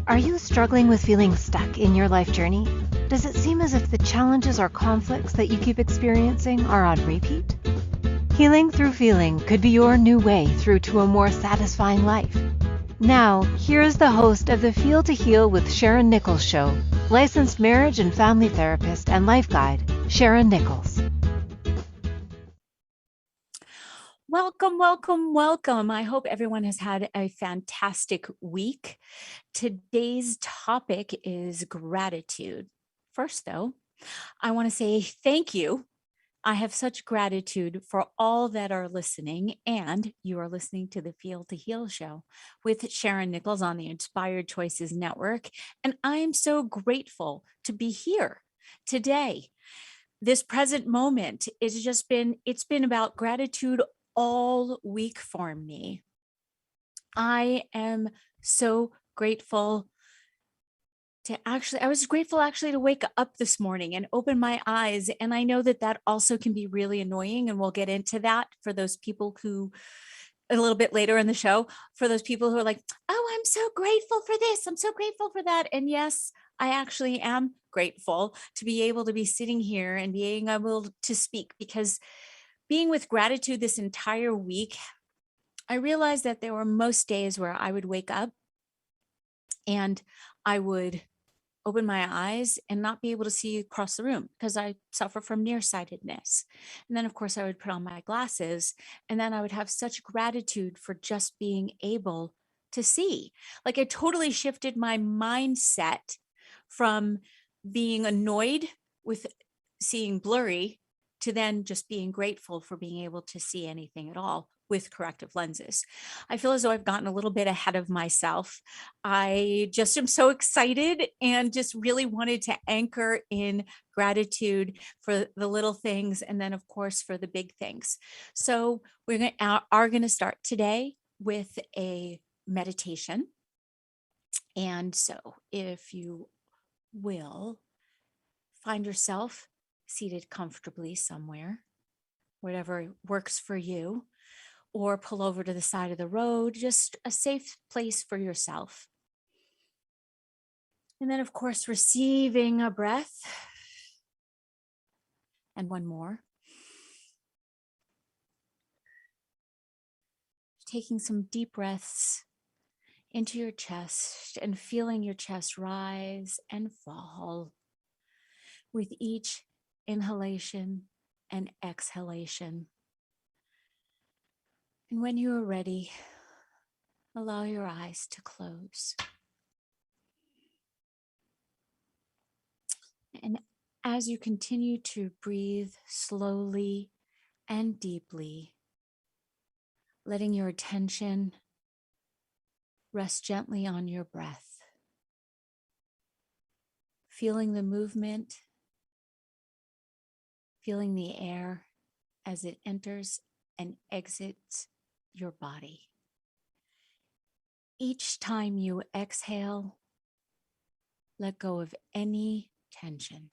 Are you struggling with feeling stuck in your life journey? Does it seem as if the challenges or conflicts that you keep experiencing are on repeat? Healing through feeling could be your new way through to a more satisfying life. Now, here's the host of the Feel to Heal with Sharyn Nichols show, licensed marriage and family therapist and life guide, Sharyn Nichols. Welcome, welcome, welcome. I hope everyone has had a fantastic week. Today's topic is gratitude. First, though, I want to say thank you. I have such gratitude for all that are listening, and you are listening to the Feel to Heal show with Sharyn Nichols on the Inspired Choices Network. And I am so grateful to be here today. This present moment it's been about gratitude all week for me. I am so grateful I was grateful to wake up this morning and open my eyes. And I know that also can be really annoying. And we'll get into that for those people who, a little bit later in the show, for those people who are like, oh, I'm so grateful for this. I'm so grateful for that. And yes, I actually am grateful to be able to be sitting here and being able to speak, because being with gratitude this entire week, I realized that there were most days where I would wake up and I would open my eyes and not be able to see across the room because I suffer from nearsightedness. And then, of course, I would put on my glasses, and then I would have such gratitude for just being able to see. Like, it totally shifted my mindset from being annoyed with seeing blurry to then just being grateful for being able to see anything at all with corrective lenses. I feel as though I've gotten a little bit ahead of myself. I just am so excited and just really wanted to anchor in gratitude for the little things, and then, of course, for the big things. So we are going to start today with a meditation. And so if you will, find yourself seated comfortably somewhere, whatever works for you, or pull over to the side of the road, just a safe place for yourself. And then, of course, receiving a breath, and one more. Taking some deep breaths into your chest and feeling your chest rise and fall with each inhalation and exhalation. And when you are ready, allow your eyes to close. And as you continue to breathe slowly and deeply, letting your attention rest gently on your breath, feeling the movement, feeling the air as it enters and exits your body. Each time you exhale, let go of any tension.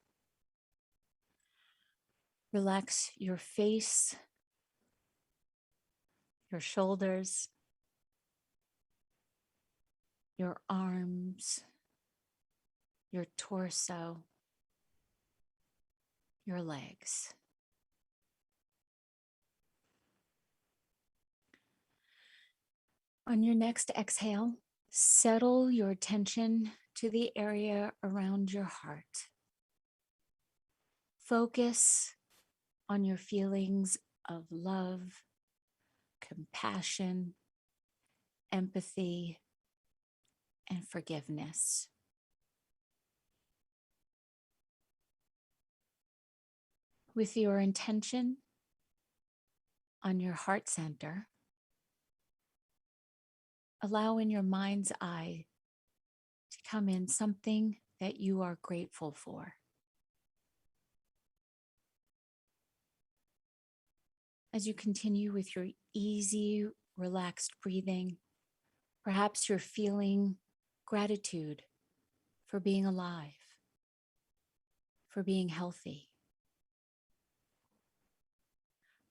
Relax your face, your shoulders, your arms, your torso, your legs. On your next exhale, settle your attention to the area around your heart. Focus on your feelings of love, compassion, empathy, and forgiveness. With your intention on your heart center, allow in your mind's eye to come in something that you are grateful for. As you continue with your easy, relaxed breathing, perhaps you're feeling gratitude for being alive, for being healthy.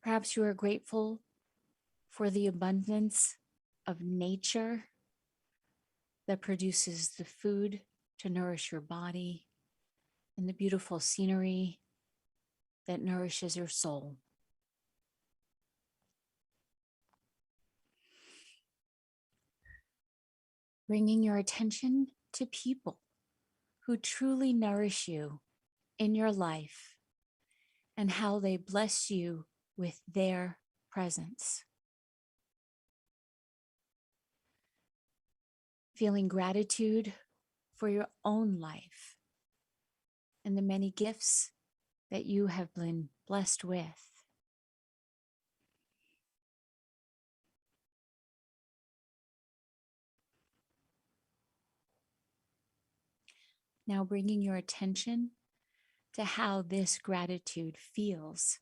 Perhaps you are grateful for the abundance of nature that produces the food to nourish your body and the beautiful scenery that nourishes your soul. Bringing your attention to people who truly nourish you in your life and how they bless you with their presence. Feeling gratitude for your own life and the many gifts that you have been blessed with. Now bringing your attention to how this gratitude feels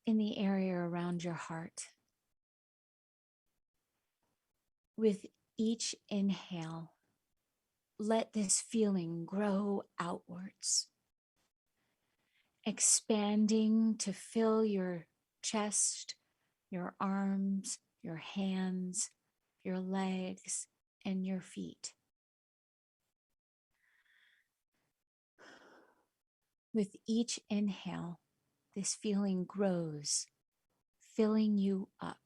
in the area around your heart. With each inhale, let this feeling grow outwards, expanding to fill your chest, your arms, your hands, your legs, and your feet. With each inhale, this feeling grows, filling you up.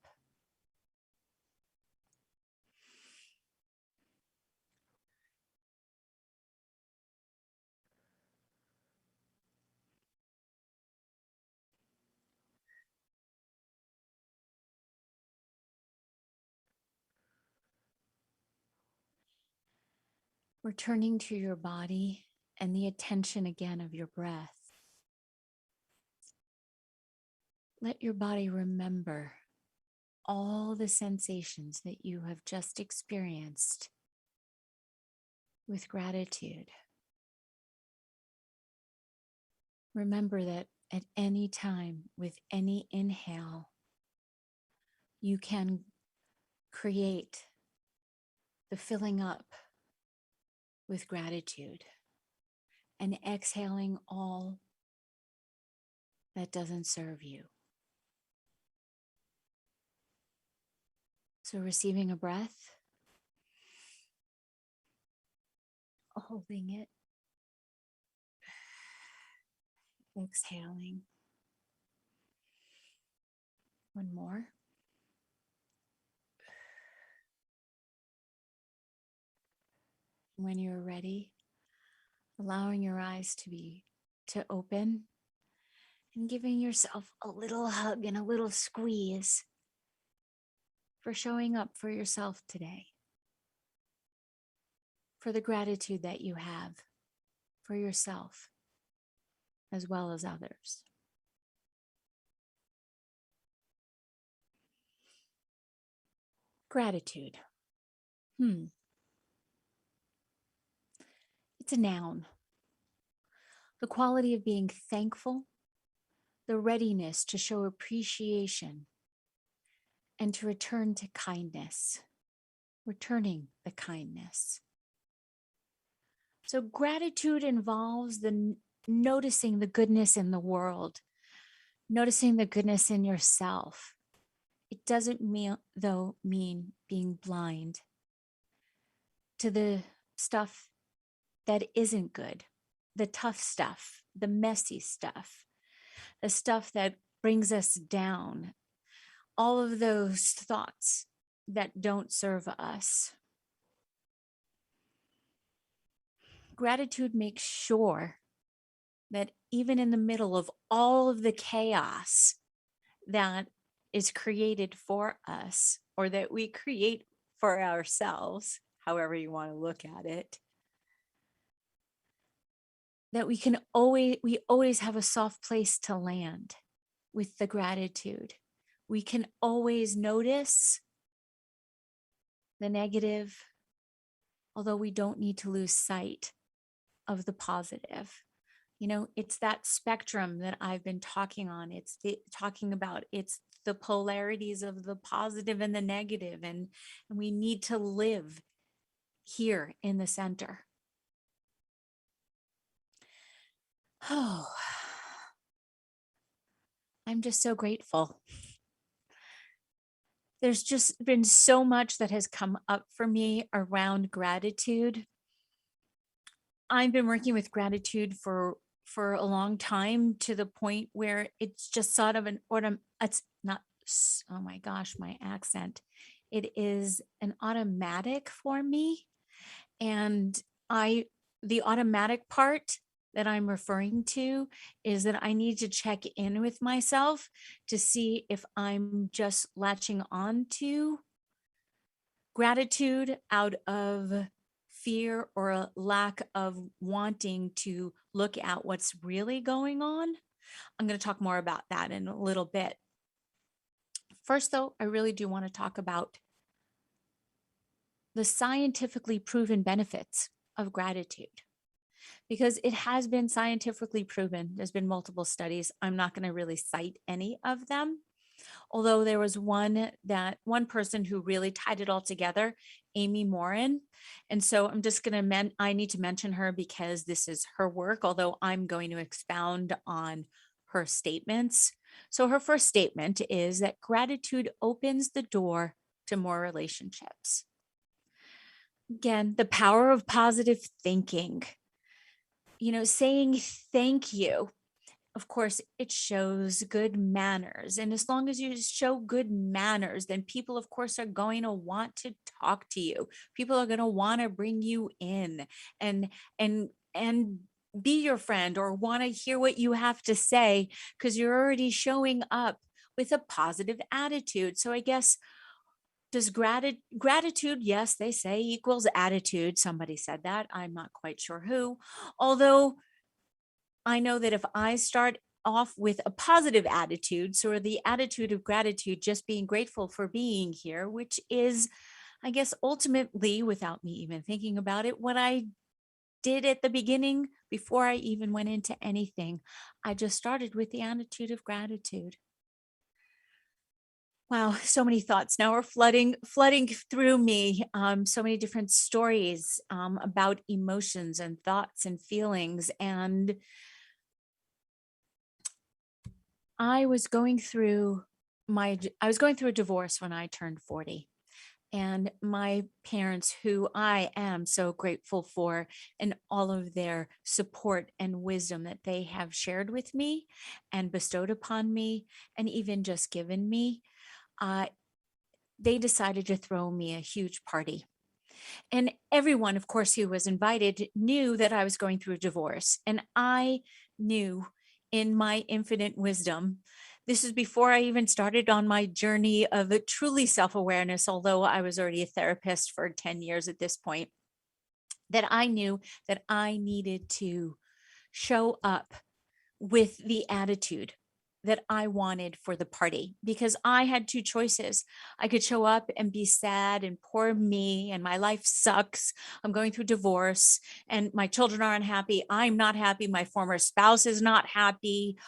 Returning to your body and the attention again of your breath. Let your body remember all the sensations that you have just experienced with gratitude. Remember that at any time, with any inhale, you can create the filling up with gratitude and exhaling all that doesn't serve you. So receiving a breath, holding it, exhaling. One more. When you're ready, allowing your eyes to open and giving yourself a little hug and a little squeeze for showing up for yourself today, for the gratitude that you have for yourself as well as others. Gratitude. It's a noun. The quality of being thankful, the readiness to show appreciation, and to return to kindness, returning the kindness. So gratitude involves the noticing the goodness in the world, noticing the goodness in yourself. It doesn't mean being blind to the stuff that isn't good, the tough stuff, the messy stuff, the stuff that brings us down, all of those thoughts that don't serve us. Gratitude makes sure that even in the middle of all of the chaos that is created for us, or that we create for ourselves, however you want to look at it, that we always have a soft place to land with the gratitude. We can always notice the negative, although we don't need to lose sight of the positive. You know, it's that spectrum that I've been talking on. It's the polarities of the positive and the negative, and we need to live here in the center. Oh, I'm just so grateful. There's just been so much that has come up for me around gratitude. I've been working with gratitude for a long time, to the point where it's just sort of it's not, oh my gosh, my accent. It is an automatic for me. And the automatic part that I'm referring to is that I need to check in with myself to see if I'm just latching on to gratitude out of fear or a lack of wanting to look at what's really going on. I'm going to talk more about that in a little bit. First, though, I really do want to talk about the scientifically proven benefits of gratitude, because it has been scientifically proven. There's been multiple studies. I'm not going to really cite any of them, although there was one person who really tied it all together, Amy Morin. And so I'm just going to I need to mention her because this is her work, although I'm going to expound on her statements. So her first statement is that gratitude opens the door to more relationships. Again, the power of positive thinking. Saying thank you. Of course, it shows good manners. And as long as you show good manners, then people, of course, are going to want to talk to you. People are going to want to bring you in and be your friend, or want to hear what you have to say, because you're already showing up with a positive attitude. So I guess, does gratitude, yes, they say, equals attitude. Somebody said that. I'm not quite sure who. Although I know that if I start off with a positive attitude, so the attitude of gratitude, just being grateful for being here, which is, I guess, ultimately, without me even thinking about it, what I did at the beginning before I even went into anything. I just started with the attitude of gratitude. Wow, so many thoughts now are flooding through me. So many different stories about emotions and thoughts and feelings. And I was going through a divorce when I turned 40. And my parents, who I am so grateful for, and all of their support and wisdom that they have shared with me and bestowed upon me, and even just given me, they decided to throw me a huge party. And everyone, of course, who was invited knew that I was going through a divorce. And I knew, in my infinite wisdom, this is before I even started on my journey of a truly self-awareness, although I was already a therapist for 10 years at this point, that I knew that I needed to show up with the attitude that I wanted for the party, because I had two choices. I could show up and be sad and poor me, and my life sucks. I'm going through divorce and my children are unhappy. I'm not happy. My former spouse is not happy.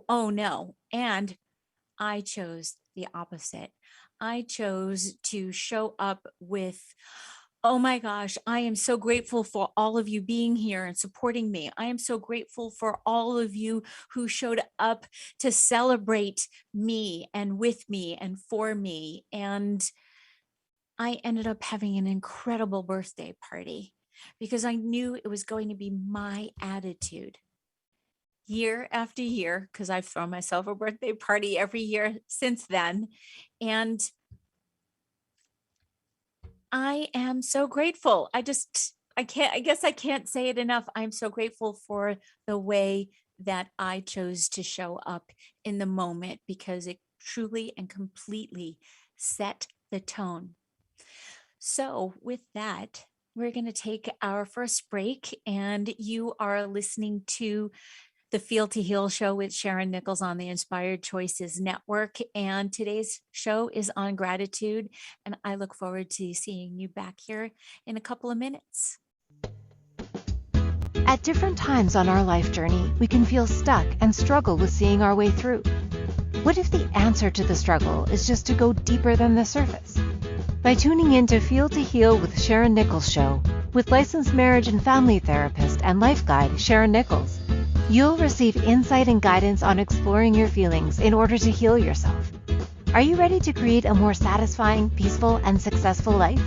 Oh no. And I chose the opposite. I chose to show up with, oh my gosh, I am so grateful for all of you being here and supporting me. I am so grateful for all of you who showed up to celebrate me and with me and for me. And I ended up having an incredible birthday party because I knew it was going to be my attitude. Year after year, because I've thrown myself a birthday party every year since then. And I am so grateful. I guess I can't say it enough. I'm so grateful for the way that I chose to show up in the moment, because it truly and completely set the tone. So with that, we're going to take our first break, and you are listening to the Feel to Heal show with Sharyn Nichols on the Inspired Choices Network. And today's show is on gratitude. And I look forward to seeing you back here in a couple of minutes. At different times on our life journey, we can feel stuck and struggle with seeing our way through. What if the answer to the struggle is just to go deeper than the surface? By tuning in to Feel to Heal with Sharyn Nichols show, with licensed marriage and family therapist and life guide Sharyn Nichols, you'll receive insight and guidance on exploring your feelings in order to heal yourself. Are you ready to create a more satisfying, peaceful, and successful life?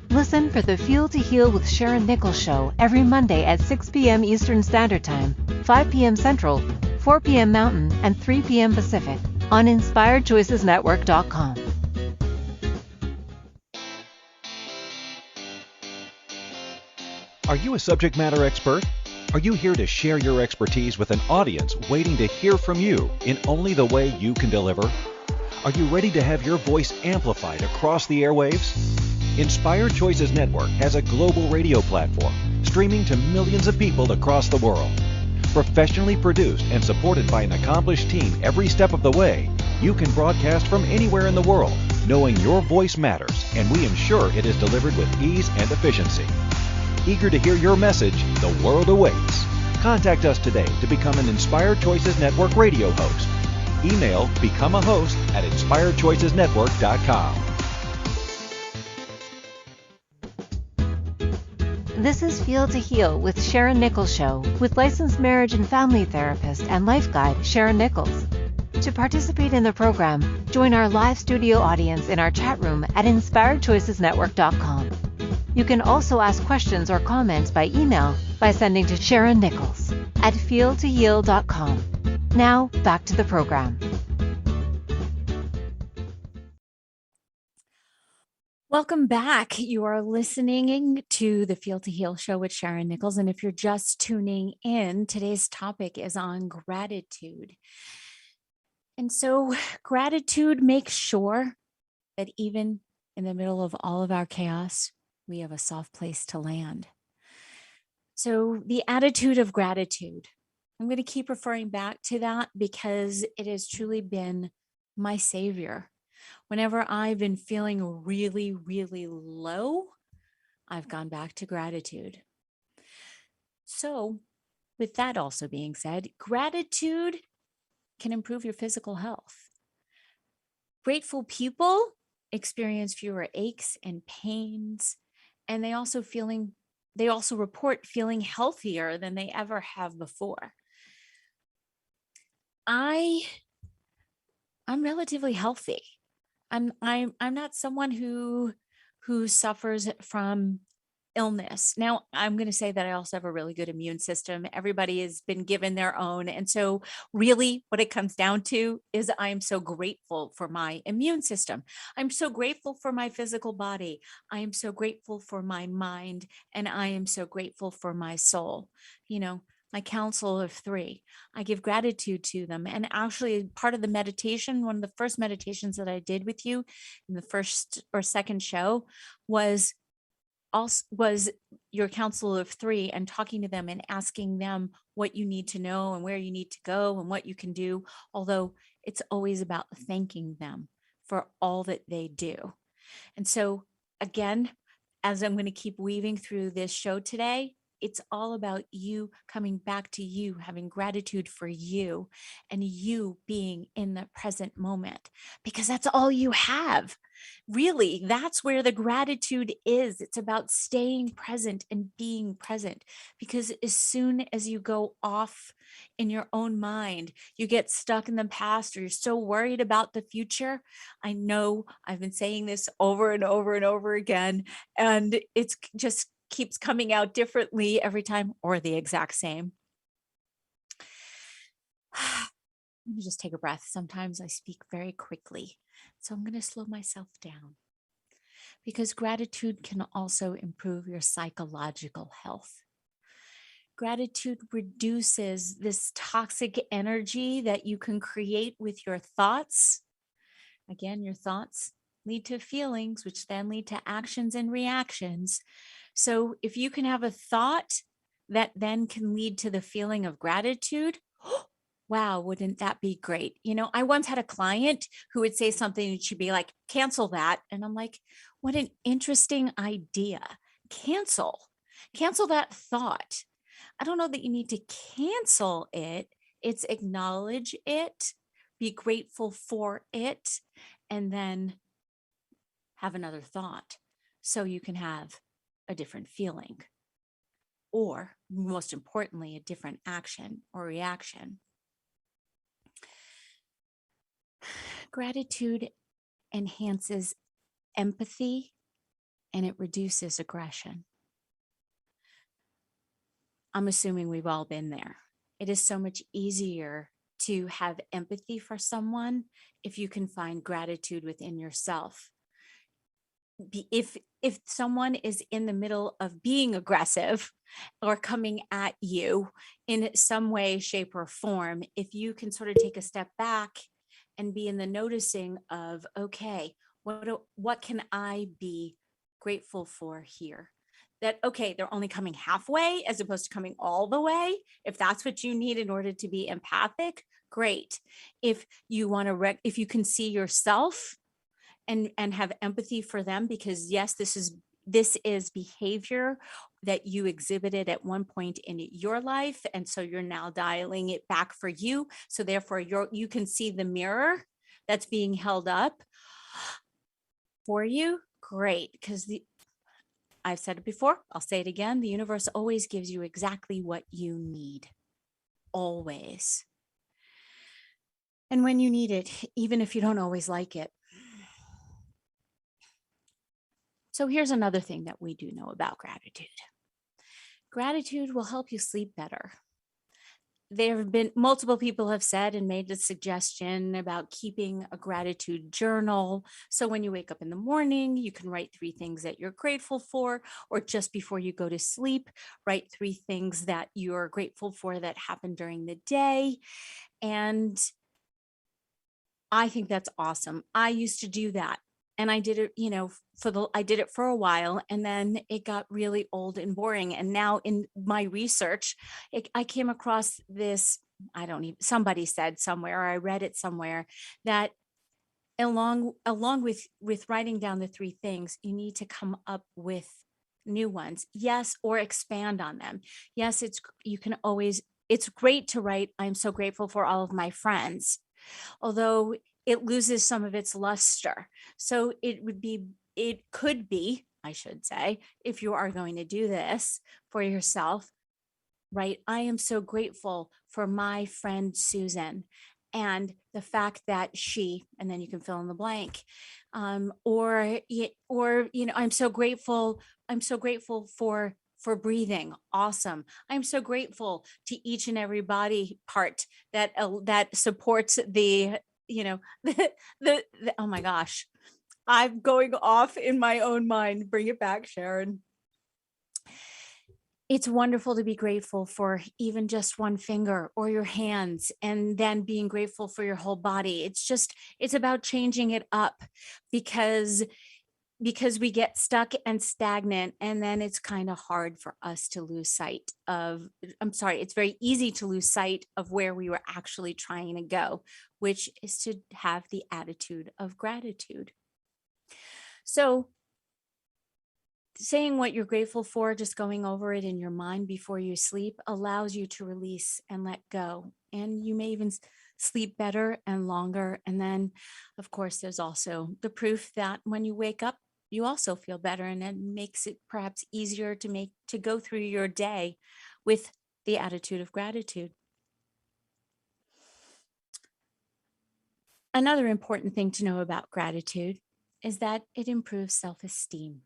Listen for the Feel to Heal with Sharyn Nichols show every Monday at 6 p.m. Eastern Standard Time, 5 p.m. Central, 4 p.m. Mountain, and 3 p.m. Pacific on InspiredChoicesNetwork.com. Are you a subject matter expert? Are you here to share your expertise with an audience waiting to hear from you in only the way you can deliver? Are you ready to have your voice amplified across the airwaves? Inspired Choices Network has a global radio platform streaming to millions of people across the world. Professionally produced and supported by an accomplished team every step of the way, you can broadcast from anywhere in the world, knowing your voice matters, and we ensure it is delivered with ease and efficiency. Eager to hear your message, the world awaits. Contact us today to become an Inspired Choices Network radio host. Email become a host at inspiredchoicesnetwork.com. This is Feel to Heal with Sharyn Nichols Show with licensed marriage and family therapist and life guide Sharyn Nichols. To participate in the program, join our live studio audience in our chat room at inspiredchoicesnetwork.com. You can also ask questions or comments by email by sending to Sharyn Nichols at feeltoheal.com. Now, back to the program. Welcome back. You are listening to the Feel to Heal show with Sharyn Nichols. And if you're just tuning in, today's topic is on gratitude. And so gratitude makes sure that even in the middle of all of our chaos, we have a soft place to land. So the attitude of gratitude, I'm going to keep referring back to that because it has truly been my savior. Whenever I've been feeling really, really low, I've gone back to gratitude. So with that also being said, gratitude can improve your physical health. Grateful people experience fewer aches and pains, and they also report feeling healthier than they ever have before. I'm relatively healthy. I'm not someone who suffers from illness. Now, I'm going to say that I also have a really good immune system. Everybody has been given their own. And so really what it comes down to is I am so grateful for my immune system. I'm so grateful for my physical body. I am so grateful for my mind, and I am so grateful for my soul. You know, my council of three. I give gratitude to them. And actually, part of the meditation, one of the first meditations that I did with you in the first or second show was your council of three, and talking to them and asking them what you need to know and where you need to go and what you can do. Although it's always about thanking them for all that they do. And so again, as I'm going to keep weaving through this show today, it's all about you coming back to you, having gratitude for you, and you being in the present moment, because that's all you have. Really, that's where the gratitude is. It's about staying present and being present, because as soon as you go off in your own mind, you get stuck in the past, or you're so worried about the future. I know I've been saying this over and over and over again, and it's just keeps coming out differently every time, or the exact same. Let me just take a breath. Sometimes I speak very quickly, so I'm going to slow myself down, because gratitude can also improve your psychological health. Gratitude reduces this toxic energy that you can create with your thoughts. Again, your thoughts lead to feelings, which then lead to actions and reactions. So if you can have a thought that then can lead to the feeling of gratitude, wow, wouldn't that be great? You know, I once had a client who would say something and she'd be like, cancel that. And I'm like, what an interesting idea. Cancel that thought. I don't know that you need to cancel it. It's acknowledge it, be grateful for it, and then have another thought so you can have a different feeling, or most importantly, a different action or reaction. Gratitude enhances empathy and it reduces aggression. I'm assuming we've all been there. It is so much easier to have empathy for someone if you can find gratitude within yourself. If someone is in the middle of being aggressive or coming at you in some way, shape, or form, if you can sort of take a step back and be in the noticing of, okay, what can I be grateful for here? That, okay, they're only coming halfway as opposed to coming all the way. If that's what you need in order to be empathic, great. If you want to, if you can see yourself and have empathy for them, because yes, this is behavior that you exhibited at one point in your life. And so you're now dialing it back for you. So therefore you can see the mirror that's being held up for you. Great. Because I've said it before, I'll say it again. The universe always gives you exactly what you need. Always. And when you need it, even if you don't always like it. So here's another thing that we do know about gratitude. Gratitude will help you sleep better. There have been multiple people have said and made the suggestion about keeping a gratitude journal. So when you wake up in the morning, you can write 3 things that you're grateful for, or just before you go to sleep, write 3 things that you're grateful for that happened during the day. And I think that's awesome. I used to do that. And I did it, I did it for a while, and then it got really old and boring. And now in my research, I came across this, somebody said somewhere, or I read it somewhere, that along with writing down the 3 things, you need to come up with new ones. Yes, or expand on them. Yes, it's great to write, I'm so grateful for all of my friends, although it loses some of its luster. So it could be, I should say, if you are going to do this for yourself, right? I am so grateful for my friend Susan and the fact that she, and then you can fill in the blank, or I'm so grateful for breathing. Awesome. I'm so grateful to each and every body part that supports the oh my gosh, I'm going off in my own mind. Bring it back, Sharyn. It's wonderful to be grateful for even just one finger or your hands, and then being grateful for your whole body. It's about changing it up, because we get stuck and stagnant, and then it's kind of hard for us to lose sight of, it's very easy to lose sight of where we were actually trying to go, which is to have the attitude of gratitude. So saying what you're grateful for, just going over it in your mind before you sleep, allows you to release and let go. And you may even sleep better and longer. And then, of course, there's also the proof that when you wake up, you also feel better, and it makes it perhaps easier to go through your day with the attitude of gratitude. Another important thing to know about gratitude is that it improves self-esteem.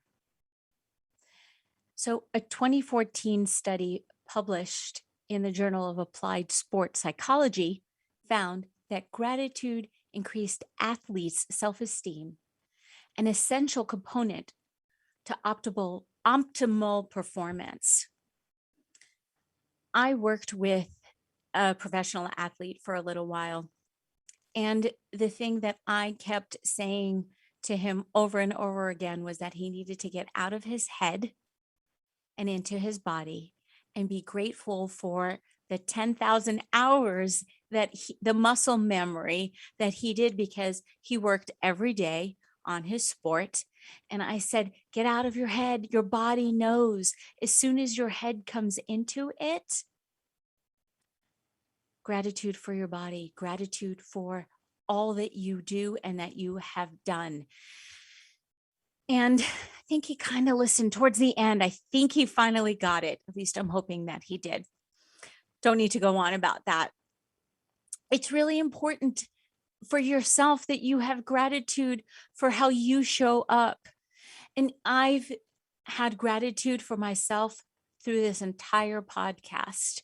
So a 2014 study published in the Journal of Applied Sport Psychology found that gratitude increased athletes' self-esteem, an essential component to optimal performance. I worked with a professional athlete for a little while, and the thing that I kept saying to him over and over again was that he needed to get out of his head and into his body and be grateful for the 10,000 hours that the muscle memory that he did, because he worked every day on his sport. And I said, get out of your head. Your body knows. As soon as your head comes into it, gratitude for your body, gratitude for all that you do and that you have done. And I think he kind of listened towards the end. I think he finally got it. At least I'm hoping that he did. Don't need to go on about that. It's really important for yourself, that you have gratitude for how you show up. And I've had gratitude for myself through this entire podcast,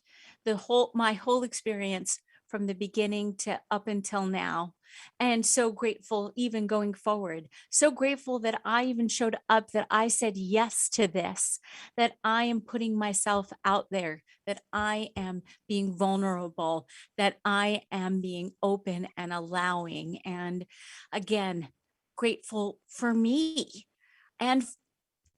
my whole experience from the beginning to up until now. And so grateful, even going forward, so grateful that I even showed up, that I said yes to this, that I am putting myself out there, that I am being vulnerable, that I am being open and allowing. And again, grateful for me. And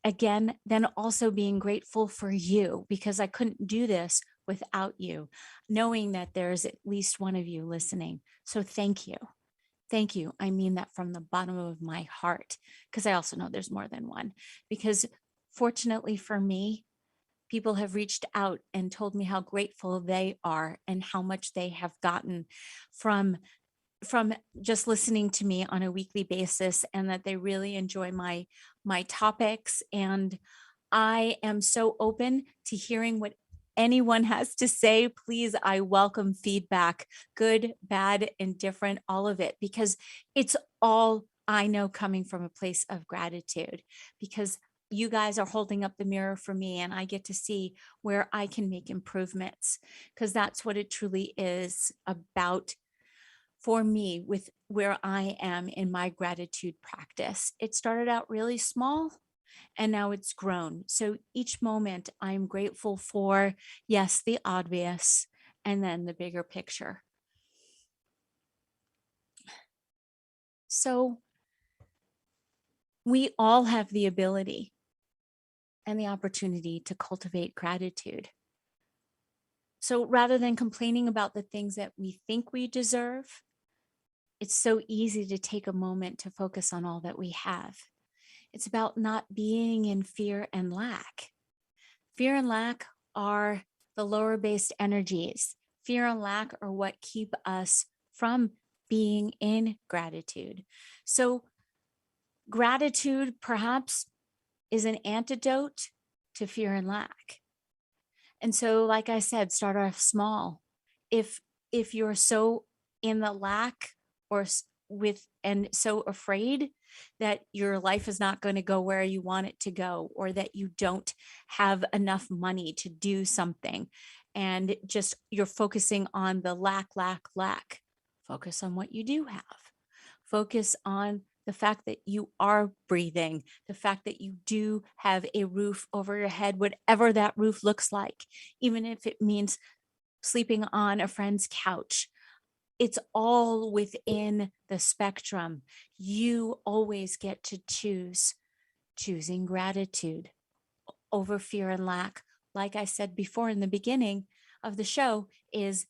again, then also being grateful for you, because I couldn't do this without you, knowing that there's at least one of you listening. So thank you. Thank you. I mean that from the bottom of my heart, because I also know there's more than one. Because fortunately for me, people have reached out and told me how grateful they are and how much they have gotten from just listening to me on a weekly basis, and that they really enjoy my topics. And I am so open to hearing what anyone has to say. Please, I welcome feedback, good, bad, indifferent, all of it, because it's all, I know, coming from a place of gratitude, because you guys are holding up the mirror for me, and I get to see where I can make improvements, because that's what it truly is about for me with where I am in my gratitude practice. It started out really small, and now it's grown. So each moment I'm grateful for, yes, the obvious, and then the bigger picture. So we all have the ability and the opportunity to cultivate gratitude. So rather than complaining about the things that we think we deserve, it's so easy to take a moment to focus on all that we have. It's about not being in fear and lack. Fear and lack are the lower based energies. Fear and lack are what keep us from being in gratitude. So gratitude perhaps is an antidote to fear and lack. And so, like I said, start off small. If you're so in the lack or and so afraid that your life is not going to go where you want it to go, or that you don't have enough money to do something, and just you're focusing on the lack, focus on what you do have. Focus on the fact that you are breathing, the fact that you do have a roof over your head, whatever that roof looks like, even if it means sleeping on a friend's couch. It's all within the spectrum. You always get to choosing gratitude over fear and lack. Like I said before in the beginning of the show, is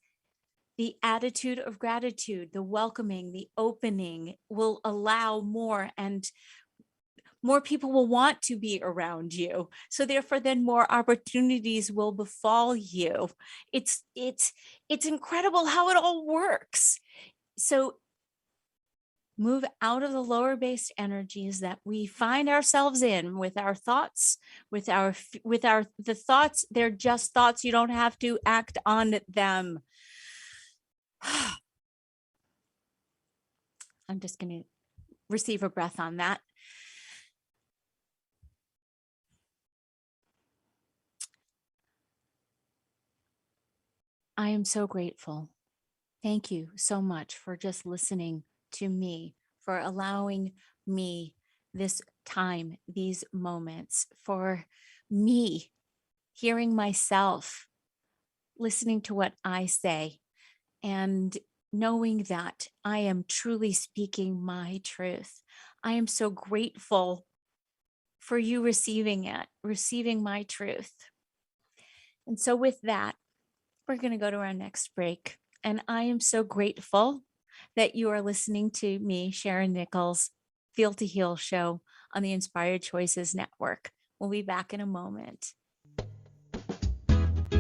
the attitude of gratitude, the welcoming, the opening will allow more, and more people will want to be around you. So therefore, then more opportunities will befall you. It's incredible how it all works. So move out of the lower based energies that we find ourselves in with our thoughts, the thoughts. They're just thoughts. You don't have to act on them. I'm just going to receive a breath on that. I am so grateful. Thank you so much for just listening to me, for allowing me this time, these moments, for me hearing myself, listening to what I say, and knowing that I am truly speaking my truth. I am so grateful for you receiving it, receiving my truth. And so with that, we're going to go to our next break. And I am so grateful that you are listening to me, Sharyn Nichols, Feel to Heal show on the Inspired Choices Network. We'll be back in a moment.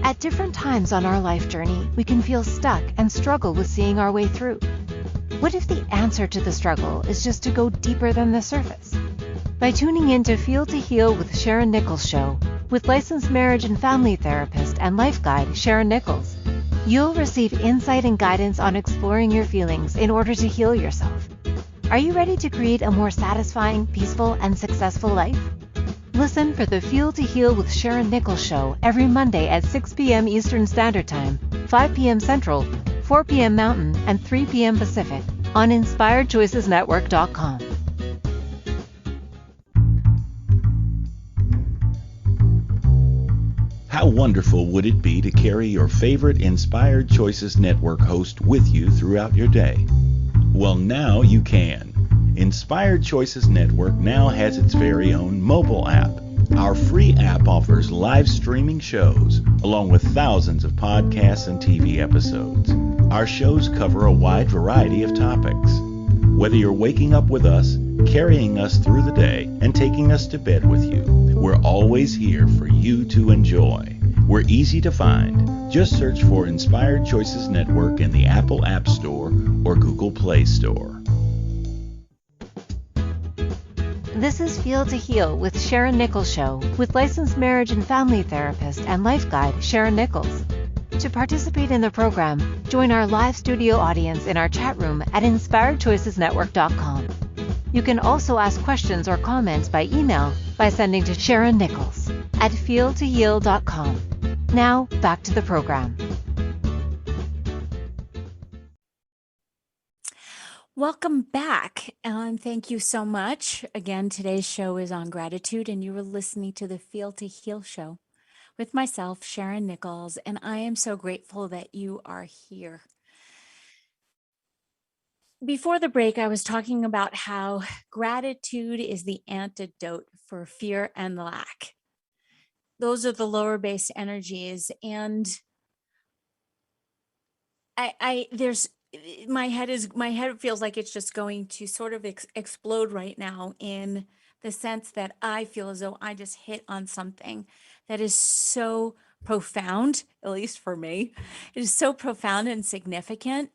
At different times on our life journey, we can feel stuck and struggle with seeing our way through. What if the answer to the struggle is just to go deeper than the surface? By tuning in to Feel to Heal with Sharyn Nichols show, with licensed marriage and family therapist and life guide Sharyn Nichols, You'll receive insight and guidance on exploring your feelings in order to heal yourself. Are you ready to create a more satisfying, peaceful, and successful life? Listen for the Feel to Heal with Sharyn Nichols show every Monday at 6 p.m. Eastern Standard Time, 5 p.m. Central, 4 p.m. Mountain, and 3 p.m. Pacific on InspiredChoicesNetwork.com. How wonderful would it be to carry your favorite Inspired Choices Network host with you throughout your day? Well, now you can. Inspired Choices Network now has its very own mobile app. Our free app offers live streaming shows, along with thousands of podcasts and TV episodes. Our shows cover a wide variety of topics. Whether you're waking up with us, carrying us through the day, and taking us to bed with you, we're always here for you to enjoy. We're easy to find. Just search for Inspired Choices Network in the Apple App Store or Google Play Store. This is Feel to Heal with Sharyn Nichols Show with licensed marriage and family therapist and life guide Sharyn Nichols. To participate in the program, join our live studio audience in our chat room at InspiredChoicesNetwork.com. You can also ask questions or comments by email by sending to Sharyn Nichols at feeltoheal.com. Now, back to the program. Welcome back, and thank you so much. Again, today's show is on gratitude, and you were listening to the Feel to Heal show with myself, Sharyn Nichols, and I am so grateful that you are here. Before the break, I was talking about how gratitude is the antidote for fear and lack. Those are the lower based energies, and my head feels like it's just going to sort of explode right now, in the sense that I feel as though I just hit on something that is so profound, at least for me. It is so profound and significant,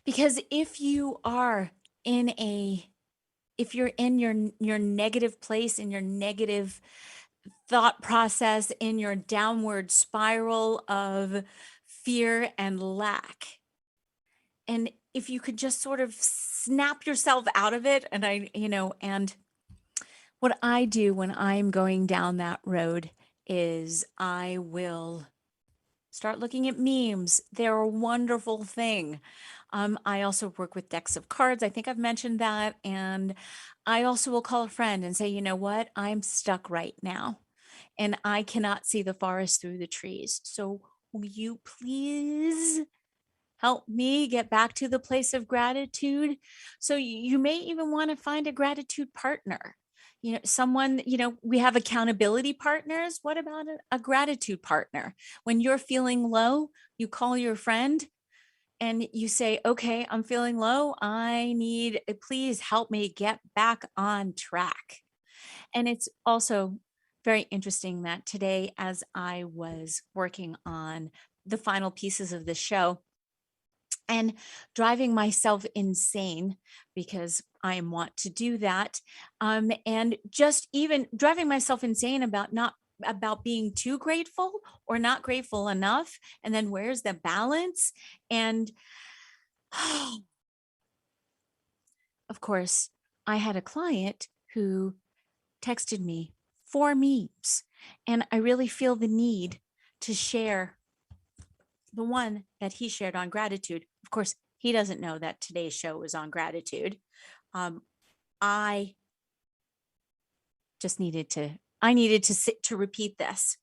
because if you're in your negative place, in your negative thought process, in your downward spiral of fear and lack, and if you could just sort of snap yourself out of it, and what I do when I'm going down that road is I will start looking at memes. They're a wonderful thing. I also work with decks of cards. I think I've mentioned that. And I also will call a friend and say, you know what? I'm stuck right now and I cannot see the forest through the trees. So will you please help me get back to the place of gratitude? So you may even want to find a gratitude partner. Someone, we have accountability partners. What about a gratitude partner? When you're feeling low, you call your friend and you say, okay, I'm feeling low. Please help me get back on track. And it's also very interesting that today, as I was working on the final pieces of the show, and driving myself insane, because I want to do that. And just even driving myself insane about being too grateful or not grateful enough. And then where's the balance? And of course, I had a client who texted me 4 memes, and I really feel the need to share the one that he shared on gratitude. Of course, he doesn't know that today's show was on gratitude. I needed to repeat this.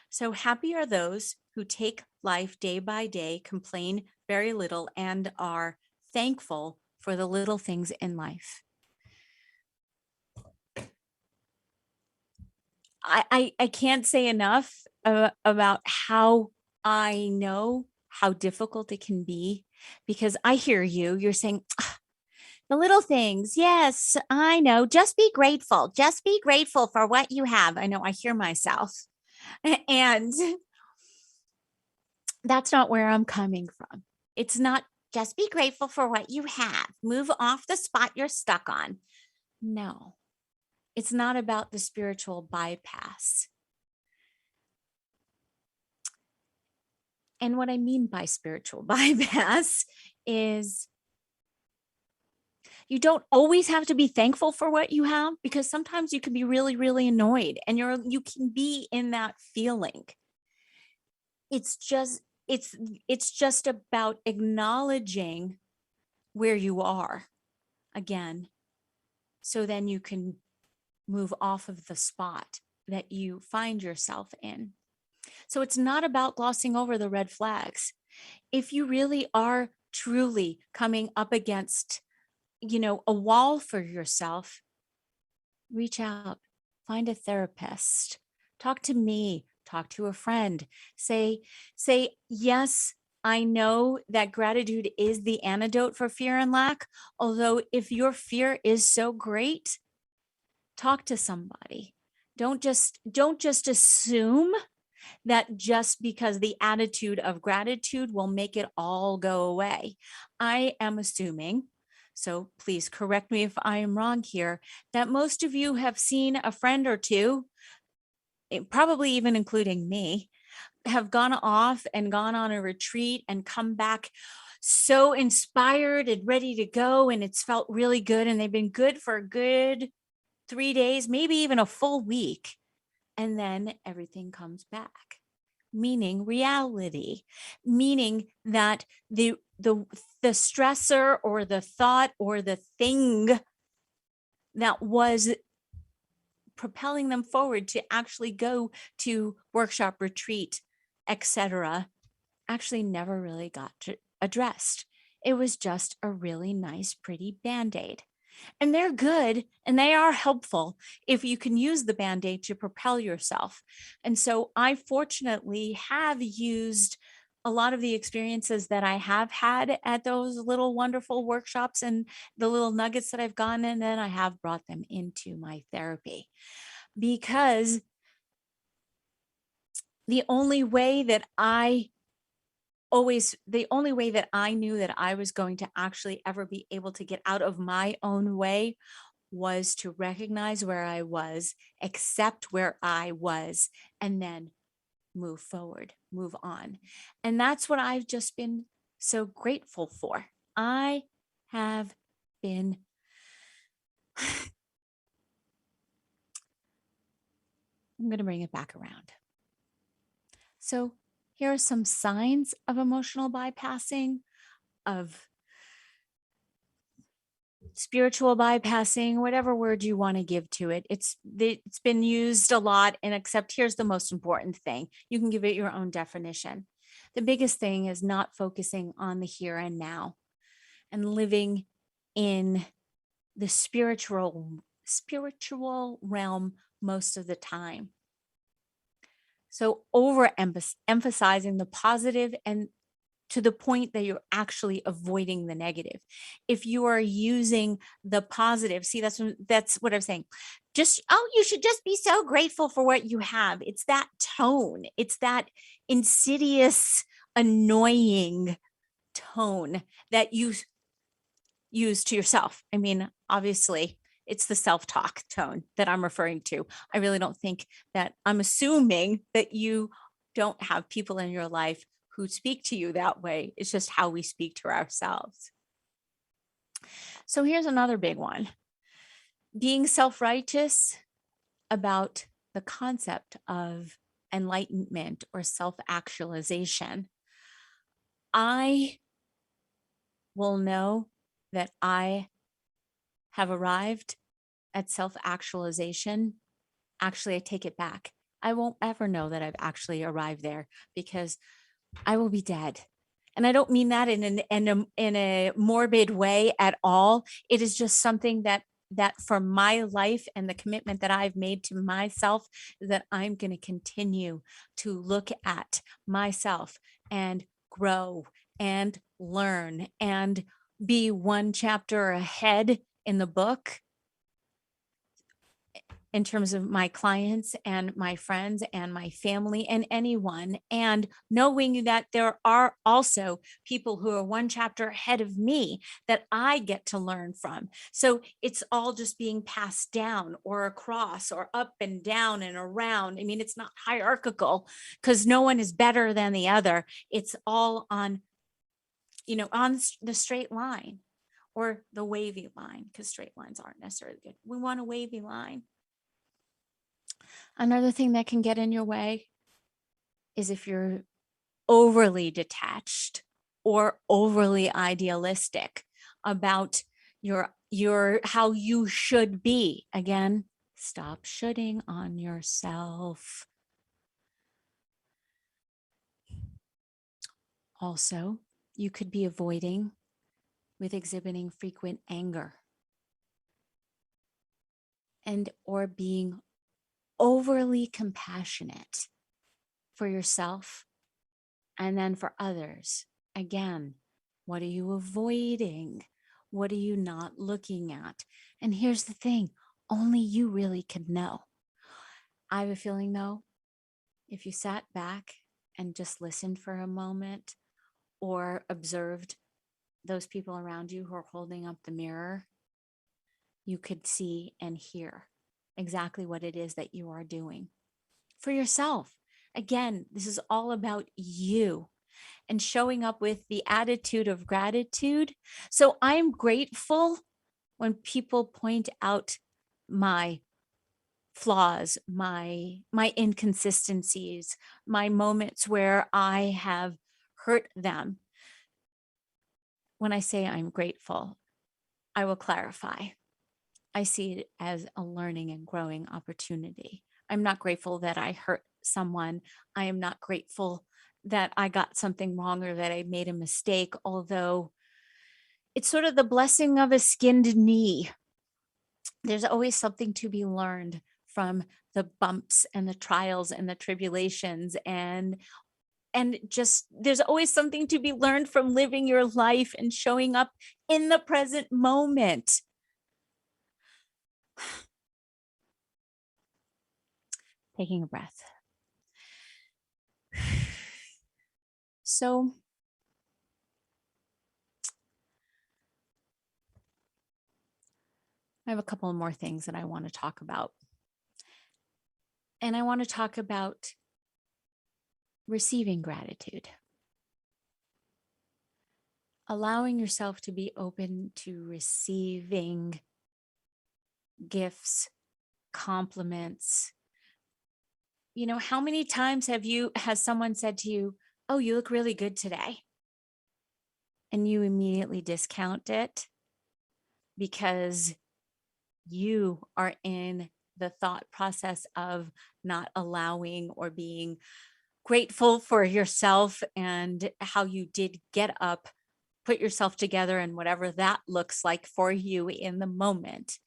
So happy are those who take life day by day, complain very little, and are thankful for the little things in life. I can't say enough about how I know how difficult it can be, because I hear you're saying, the little things. Yes, I know. Just be grateful. Just be grateful for what you have. I know, I hear myself. And that's not where I'm coming from. It's not just be grateful for what you have. Move off the spot you're stuck on. No, it's not about the spiritual bypass. And what I mean by spiritual bypass is you don't always have to be thankful for what you have, because sometimes you can be really, really annoyed and you can be in that feeling. It's just about acknowledging where you are again, so then you can move off of the spot that you find yourself in. So it's not about glossing over the red flags. If you really are truly coming up against, a wall for yourself, reach out, find a therapist, talk to me, talk to a friend, say, yes, I know that gratitude is the antidote for fear and lack. Although if your fear is so great, talk to somebody. Don't just assume that just because the attitude of gratitude will make it all go away. I am assuming, so please correct me if I am wrong here, that most of you have seen a friend or two, probably even including me, have gone off and gone on a retreat and come back so inspired and ready to go. And it's felt really good. And they've been good for a good 3 days, maybe even a full week. And then everything comes back, meaning reality, meaning that the stressor or the thought or the thing that was propelling them forward to actually go to workshop, retreat, etc., actually never really got addressed. It was just a really nice, pretty Band-Aid. And they're good and they are helpful if you can use the Band-Aid to propel yourself. And so I fortunately have used a lot of the experiences that I have had at those little wonderful workshops and the little nuggets that I've gotten, and then I have brought them into my therapy, because the only way that I knew that I was going to actually ever be able to get out of my own way was to recognize where I was, accept where I was, and then move forward, move on. And that's what I've just been so grateful for. I have been I'm going to bring it back around. So here are some signs of emotional bypassing, of spiritual bypassing, whatever word you want to give to it. It's been used a lot, and except here's the most important thing. You can give it your own definition. The biggest thing is not focusing on the here and now and living in the spiritual realm most of the time. So emphasizing the positive, and to the point that you're actually avoiding the negative. If you are using the positive, see, that's what I'm saying. You should just be so grateful for what you have. It's that tone. It's that insidious, annoying tone that you use to yourself. I mean, obviously, it's the self-talk tone that I'm referring to. I really don't think that I'm assuming that you don't have people in your life who speak to you that way. It's just how we speak to ourselves. So here's another big one. Being self-righteous about the concept of enlightenment or self-actualization. I will know that I have arrived at self-actualization. Actually, I take it back. I won't ever know that I've actually arrived there, because I will be dead. And I don't mean that in a morbid way at all. It is just something that for my life and the commitment that I've made to myself, that I'm going to continue to look at myself and grow and learn and be one chapter ahead in the book, in terms of my clients and my friends and my family and anyone, and knowing that there are also people who are one chapter ahead of me that I get to learn from. So it's all just being passed down or across or up and down and around. I mean, it's not hierarchical because no one is better than the other. It's all on, on the straight line or the wavy line, because straight lines aren't necessarily good. We want a wavy line. Another thing that can get in your way is if you're overly detached or overly idealistic about your how you should be. Again, stop shoulding on yourself. Also, you could be avoiding with exhibiting frequent anger and or being overly compassionate for yourself and then for others. Again, what are you avoiding? What are you not looking at? And here's the thing, only you really can know. I have a feeling though, if you sat back and just listened for a moment or observed those people around you who are holding up the mirror, you could see and hear exactly what it is that you are doing for yourself. Again, this is all about you and showing up with the attitude of gratitude. So I'm grateful when people point out my flaws, my inconsistencies, my moments where I have hurt them. When I say I'm grateful, I will clarify. I see it as a learning and growing opportunity. I'm not grateful that I hurt someone. I am not grateful that I got something wrong or that I made a mistake, although it's sort of the blessing of a skinned knee. There's always something to be learned from the bumps and the trials and the tribulations, and just there's always something to be learned from living your life and showing up in the present moment. Taking a breath. So I have a couple more things that I want to talk about. And I want to talk about receiving gratitude. Allowing yourself to be open to receiving gifts, compliments. How many times has someone said to you, "Oh, you look really good today," and you immediately discount it because you are in the thought process of not allowing or being grateful for yourself and how you did get up, put yourself together, and whatever that looks like for you in the moment.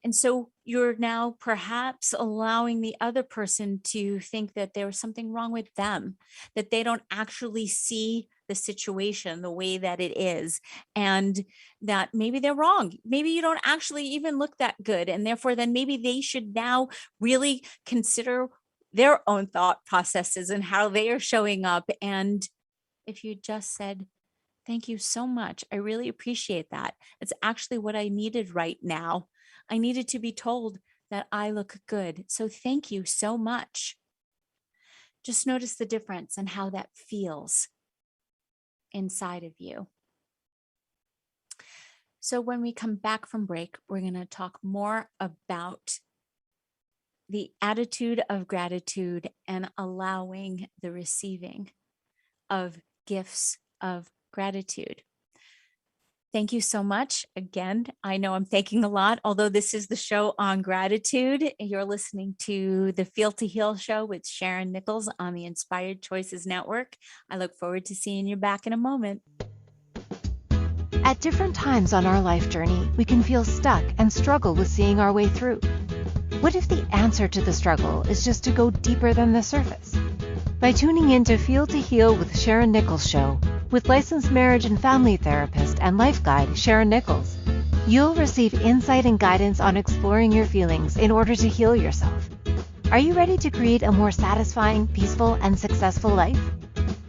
And so you're now perhaps allowing the other person to think that there was something wrong with them, that they don't actually see the situation the way that it is, and that maybe they're wrong. Maybe you don't actually even look that good. And therefore, then maybe they should now really consider their own thought processes and how they are showing up. And if you just said, "Thank you so much. I really appreciate that. It's actually what I needed right now. I needed to be told that I look good. So thank you so much." Just notice the difference and how that feels inside of you. So when we come back from break, we're going to talk more about the attitude of gratitude and allowing the receiving of gifts of gratitude. Thank you so much. Again, I know I'm thanking a lot, although this is the show on gratitude. You're listening to the Feel to Heal show with Sharyn Nichols on the Inspired Choices Network. I look forward to seeing you back in a moment. At different times on our life journey, we can feel stuck and struggle with seeing our way through. What if the answer to the struggle is just to go deeper than the surface? By tuning in to Feel to Heal with Sharyn Nichols show, with licensed marriage and family therapist and life guide Sharyn Nichols, You'll receive insight and guidance on exploring your feelings in order to heal yourself. Are you ready to create a more satisfying, peaceful, and successful life?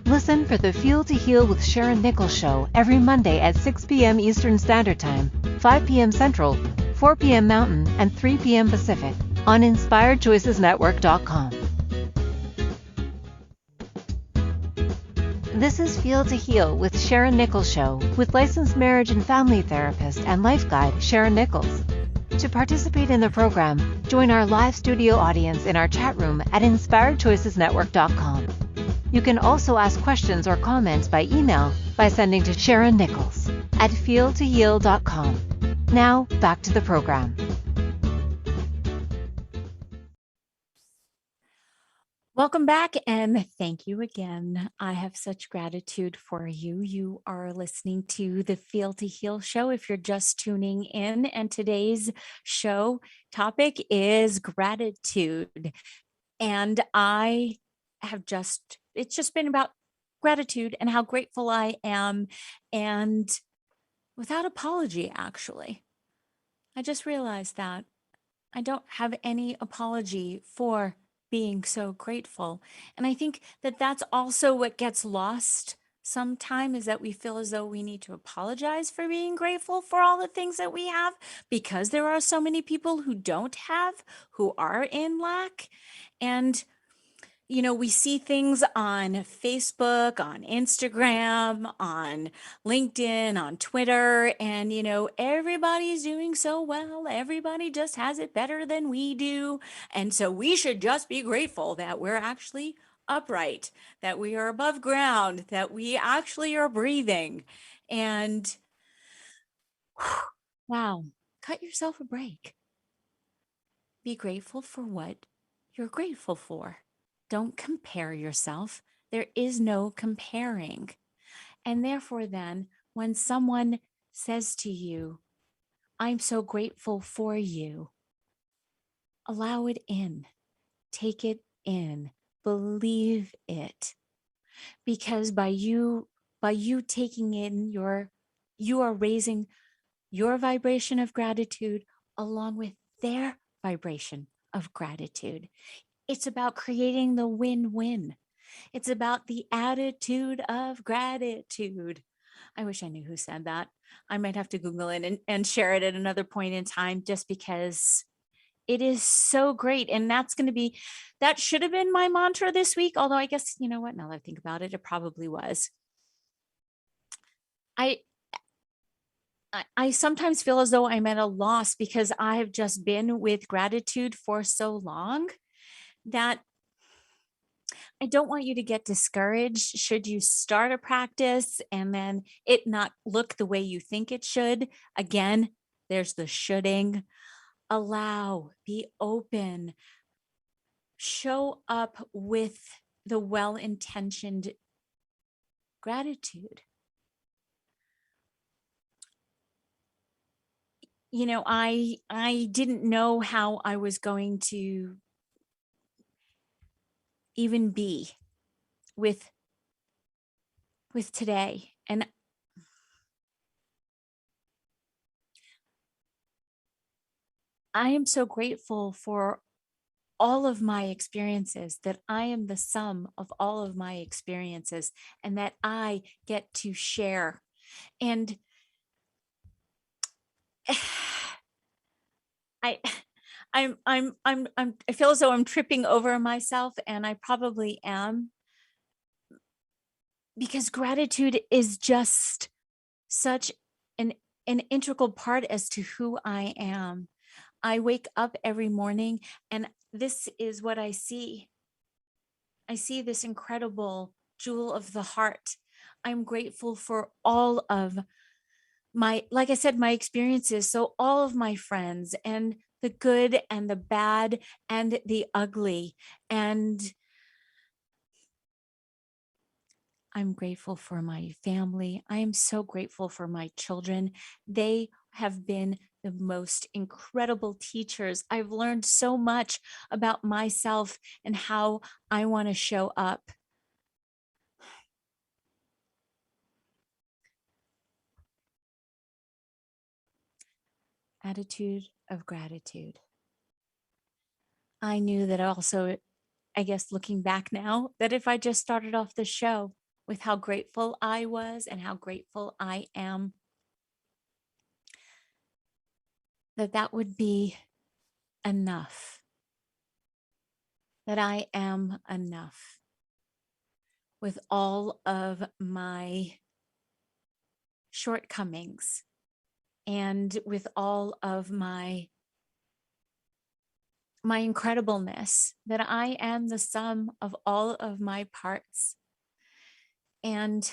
Listen for the Feel to Heal with Sharyn Nichols show every Monday at 6 p.m. Eastern Standard Time, 5 p.m. Central, 4 p.m. Mountain, and 3 p.m. Pacific on InspiredChoicesNetwork.com. This is Feel to Heal with Sharyn Nichols show with licensed marriage and family therapist and life guide Sharyn Nichols. To participate in the program, join our live studio audience in our chat room at InspiredChoicesNetwork.com. You can also ask questions or comments by email by sending to Sharyn Nichols at feeltoheal.com. Now, back to the program. Welcome back, and thank you again. I have such gratitude for you. You are listening to the Feel to Heal show if you're just tuning in, and today's show topic is gratitude. And it's just been about gratitude and how grateful I am, and without apology, actually. I just realized that I don't have any apology for being so grateful. And I think that that's also what gets lost sometimes, is that we feel as though we need to apologize for being grateful for all the things that we have, because there are so many people who don't have, who are in lack. And we see things on Facebook, on Instagram, on LinkedIn, on Twitter, and, everybody's doing so well. Everybody just has it better than we do. And so we should just be grateful that we're actually upright, that we are above ground, that we actually are breathing. And wow, cut yourself a break. Be grateful for what you're grateful for. Don't compare yourself. There is no comparing. And therefore, then, when someone says to you, I'm so grateful for you, allow it in. Take it in. Believe it. Because by you taking in you are raising your vibration of gratitude along with their vibration of gratitude. It's about creating the win-win. It's about the attitude of gratitude. I wish I knew who said that. I might have to Google it and share it at another point in time, just because it is so great. And that should have been my mantra this week. Although I guess, you know what, now that I think about it, it probably was. I sometimes feel as though I'm at a loss because I have just been with gratitude for so long that I don't want you to get discouraged should you start a practice and then it not look the way you think it should. Again, there's the shoulding. Allow, be open, show up with the well-intentioned gratitude. I didn't know how I was going to even be with today. And I am so grateful for all of my experiences, that I am the sum of all of my experiences, and that I get to share. And I feel as though I'm tripping over myself, and I probably am, because gratitude is just such an integral part as to who I am. I wake up every morning and this is what I see. I see this incredible jewel of the heart. I'm grateful for all of like I said, my experiences. So all of my friends, and the good and the bad and the ugly. And I'm grateful for my family. I am so grateful for my children. They have been the most incredible teachers. I've learned so much about myself and how I want to show up. attitude of gratitude. I knew that also, I guess looking back now, that if I just started off the show with how grateful I was and how grateful I am, that would be enough, that I am enough with all of my shortcomings and with all of my incredibleness, that I am the sum of all of my parts. And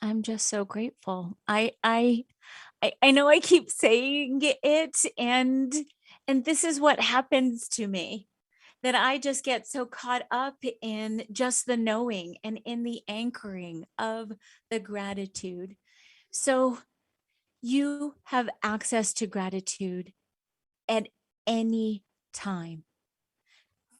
I'm just so grateful. I know I keep saying it, and this is what happens to me, that I just get so caught up in just the knowing and in the anchoring of the gratitude. So you have access to gratitude at any time.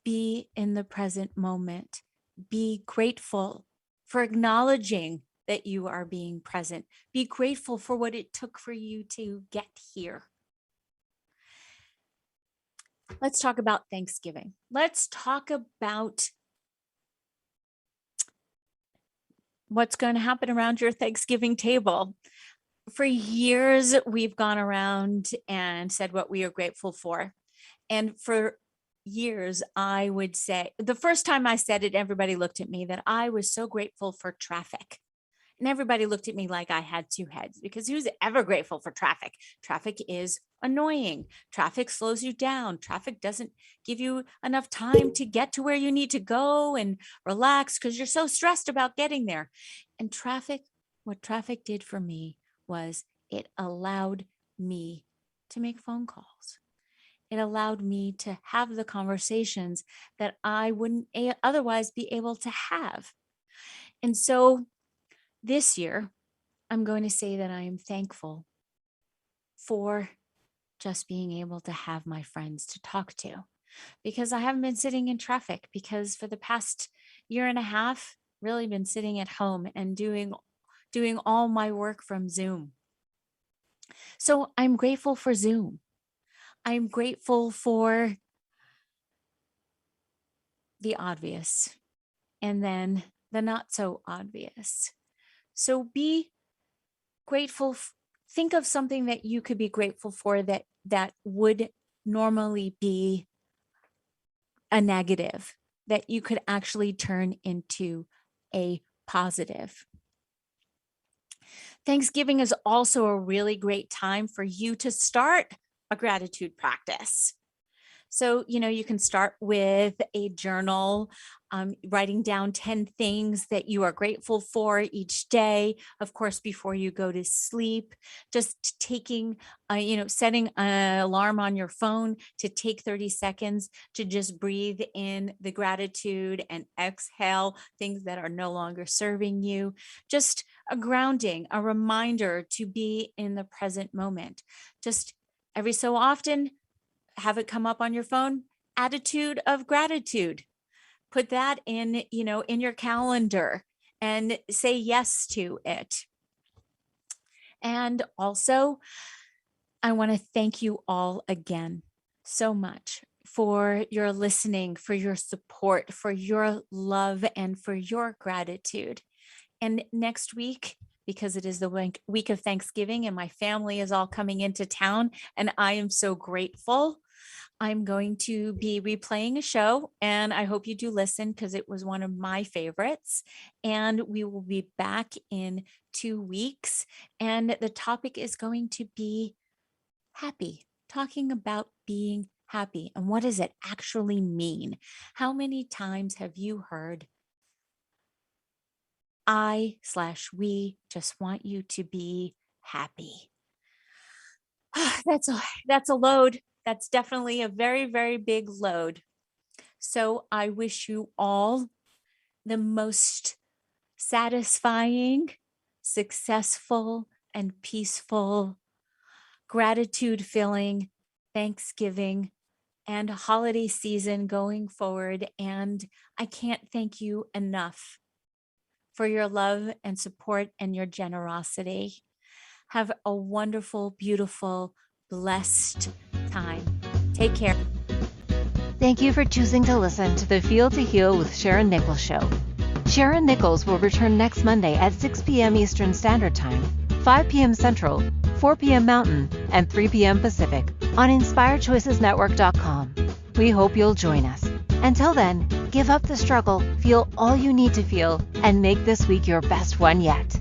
Be in the present moment. Be grateful for acknowledging that you are being present. Be grateful for what it took for you to get here. Let's talk about Thanksgiving. Let's talk about what's going to happen around your Thanksgiving table. For years, we've gone around and said what we are grateful for. And for years, I would say, the first time I said it, everybody looked at me, that I was so grateful for traffic. And everybody looked at me like I had two heads, because who's ever grateful for traffic? Traffic is annoying. Traffic slows you down. Traffic doesn't give you enough time to get to where you need to go and relax because you're so stressed about getting there. And what traffic did for me was it allowed me to make phone calls. It allowed me to have the conversations that I wouldn't otherwise be able to have. And so this year, I'm going to say that I am thankful for just being able to have my friends to talk to, because I haven't been sitting in traffic, because for the past year and a half, really been sitting at home and doing all my work from Zoom. So I'm grateful for Zoom. I'm grateful for the obvious and then the not so obvious. So be grateful. Think of something that you could be grateful for that would normally be a negative, that you could actually turn into a positive. Thanksgiving is also a really great time for you to start a gratitude practice. So, you can start with a journal, writing down 10 things that you are grateful for each day. Of course, before you go to sleep, just taking, setting an alarm on your phone to take 30 seconds to just breathe in the gratitude and exhale things that are no longer serving you. Just a grounding, a reminder to be in the present moment. Just every so often, have it come up on your phone, attitude of gratitude. Put that in your calendar and say yes to it. And also, I want to thank you all again so much for your listening, for your support, for your love, and for your gratitude. And next week, because it is the week of Thanksgiving and my family is all coming into town, and I am so grateful, I'm going to be replaying a show, and I hope you do listen because it was one of my favorites. And we will be back in 2 weeks. And the topic is going to be happy, talking about being happy. And what does it actually mean? How many times have you heard, I/we just want you to be happy? That's a load. That's definitely a very, very big load. So I wish you all the most satisfying, successful, and peaceful, gratitude-filling Thanksgiving and holiday season going forward. And I can't thank you enough for your love and support and your generosity. Have a wonderful, beautiful, blessed time. Take care. Thank you for choosing to listen to the Feel to Heal with Sharyn Nichols show. Sharyn Nichols will return next Monday at 6 p.m. Eastern Standard Time, 5 p.m. Central, 4 p.m. Mountain, and 3 p.m. Pacific on InspiredChoicesNetwork.com. We hope you'll join us. Until then, give up the struggle, feel all you need to feel, and make this week your best one yet.